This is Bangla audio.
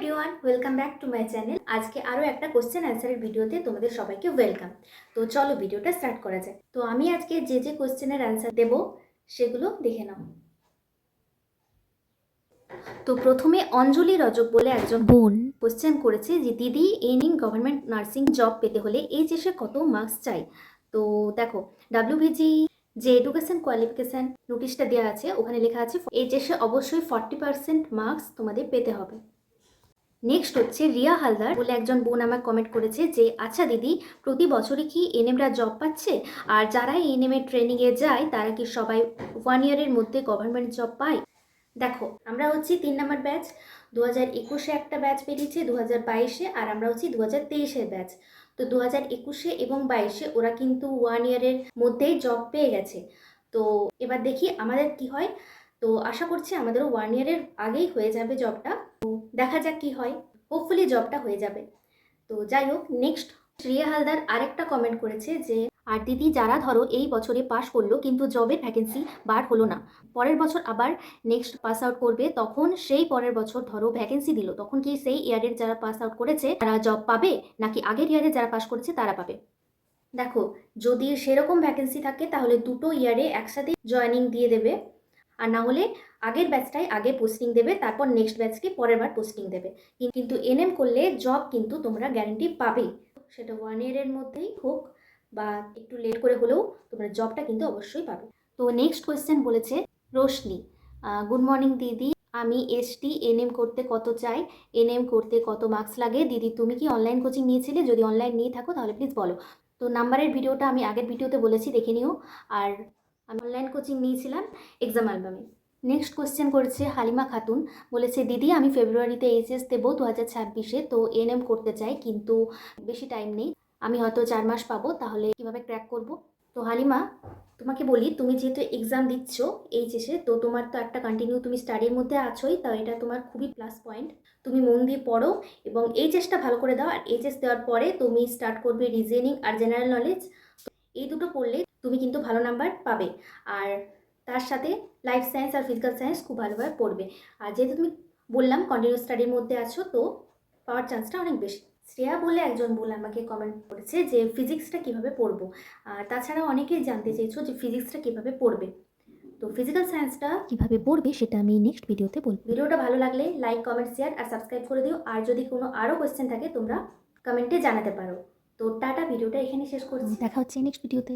Everyone, welcome back to my channel. আজকে আরও একটা কোশ্চেন অ্যান্সারের ভিডিওতে তোমাদের সবাইকে ওয়েলকাম। তো চলো ভিডিওটা স্টার্ট করা যায়। তো আমি আজকে যে কোশ্চেনের অ্যান্সার দেব সেগুলো দেখে নাও। তো প্রথমে অঞ্জলি রজক বলে একজন বোন কোশ্চেন করেছে যে দিদি এনিং গভর্নমেন্ট নার্সিং জব পেতে হলে এইচএসে কত মার্কস চাই। তো দেখো, ডাব্লিউবিজি যে এডুকেশন কোয়ালিফিকেশান নোটিশটা দেওয়া আছে ওখানে লেখা আছে এইচএসে অবশ্যই 40% মার্কস তোমাদের পেতে হবে। নেক্সট হচ্ছে রিয়া হালদার বলে একজন বোন আমাকে কমেন্ট করেছে যে আচ্ছা দিদি, প্রতি বছরই কি এনএমরা জব পাচ্ছে, আর যারা এনএম এর ট্রেনিংয়ে যায় তারা কি সবাই 1 ইয়ারের মধ্যে গভর্নমেন্ট জব পায়? দেখো, আমরা হচ্ছি 3 নম্বর ব্যাচ। 2021-এ একটা ব্যাচ বেরিয়েছে, 2022-এ, আর আমরা হচ্ছি 2023-এর ব্যাচ। তো 2021-এ এবং 22-এ ওরা কিন্তু 1 ইয়ারের মধ্যেই জব পেয়ে গেছে। তো এবার দেখি আমাদের কি হয়। তো আশা করছি আমাদেরও 1 ইয়ারের আগেই হয়ে যাবে জবটা। তো দেখা যাক কি হয়, হোপফুলি জবটা হয়ে যাবে। তো যাই হোক, নেক্সট শ্রেয়া হালদার আরেকটা কমেন্ট করেছে যে আর দিদি, যারা ধরো এই বছরে পাশ করলো কিন্তু জবের ভ্যাকেন্সি বার হলো না, পরের বছর আবার নেক্সট পাস আউট করবে, তখন সেই পরের বছর ধরো ভ্যাকেন্সি দিল, তখন কি সেই ইয়ারের যারা পাস আউট করেছে তারা জব পাবে, নাকি আগের ইয়ারে যারা পাস করেছে তারা পাবে? দেখো, যদি সেরকম ভ্যাকেন্সি থাকে তাহলে দুটো ইয়ারে একসাথে জয়েনিং দিয়ে দেবে, আর না হলে আগের ব্যাচটাই আগে পোস্টিং দেবে, তারপর নেক্সট ব্যাচকে পরের বার পোস্টিং দেবে। কিন্তু এনএম করলে জব কিন্তু তোমরা গ্যারান্টি পাবেই, সেটা 1 ইয়ারের মধ্যেই হোক বা একটু লেট করে হলেও তোমরা জবটা কিন্তু অবশ্যই পাবে। তো নেক্সট কোয়েশ্চেন বলেছে রোশনি, গুড মর্নিং দিদি, আমি এসটি এনএম করতে কত চাই, এনএম করতে কত মার্কস লাগে? দিদি তুমি কি অনলাইন কোচিং নিয়েছিলে? যদি অনলাইন নিয়ে থাকো তাহলে প্লিজ বলো। তো নাম্বারের ভিডিওটা আমি আগের ভিডিওতে বলেছি, দেখে নিও। আর আমি অনলাইন কোচিং নিয়েছিলাম এক্সাম অ্যালবামে। নেক্সট কোয়েশ্চেন করেছে হালিমা খাতুন, বলেছে দিদি আমি ফেব্রুয়ারিতে এইচএস দেবো 2026-এ, তো এনএম করতে চাই কিন্তু বেশি টাইম নেই, আমি হয়তো 4 মাস পাবো, তাহলে কিভাবে ক্র্যাক করব? তো হালিমা, তোমাকে বলি, তুমি যেহেতু এক্সাম দিচ্ছ এইচএসে, তো তোমার তো একটা কন্টিনিউ তুমি স্টাডির মধ্যে আছোই, তাও এটা তোমার খুবই প্লাস পয়েন্ট। তুমি মন দিয়ে পড়ো এবং এইচএসটা ভালো করে দাও, আর এইচএস দেওয়ার পরে তুমি স্টার্ট করবে রিজনিং আর জেনারেল নলেজ। এই দুটো পড়লে তুমি কিন্তু ভালো নাম্বার পাবে, আর তার সাথে লাইফ সায়েন্স আর ফিজিক্যাল সায়েন্স খুব ভালোভাবে পড়বে। আর যেহেতু তুমি বললাম কন্টিনিউ স্টাডির মধ্যে আছো, তো পাওয়ার চান্সটা অনেক বেশি। শ্রেয়া বলে একজন বলে আমাকে কমেন্ট করেছে যে ফিজিক্সটা কীভাবে পড়বো, আর তাছাড়া অনেকেই জানতে চেয়েছো যে ফিজিক্সটা কীভাবে পড়বে। তো ফিজিক্যাল সায়েন্সটা কীভাবে পড়বে সেটা আমি নেক্সট ভিডিওতে বলবো। ভিডিওটা ভালো লাগলে লাইক, কমেন্ট, শেয়ার আর সাবস্ক্রাইব করে দিও। আর যদি কোনো আরও কোয়েশ্চেন থাকে তোমরা কমেন্টে জানাতে পারো। তো টাটা, ভিডিওটা এখানে শেষ করছি, দেখা হচ্ছে নেক্সট ভিডিওতে।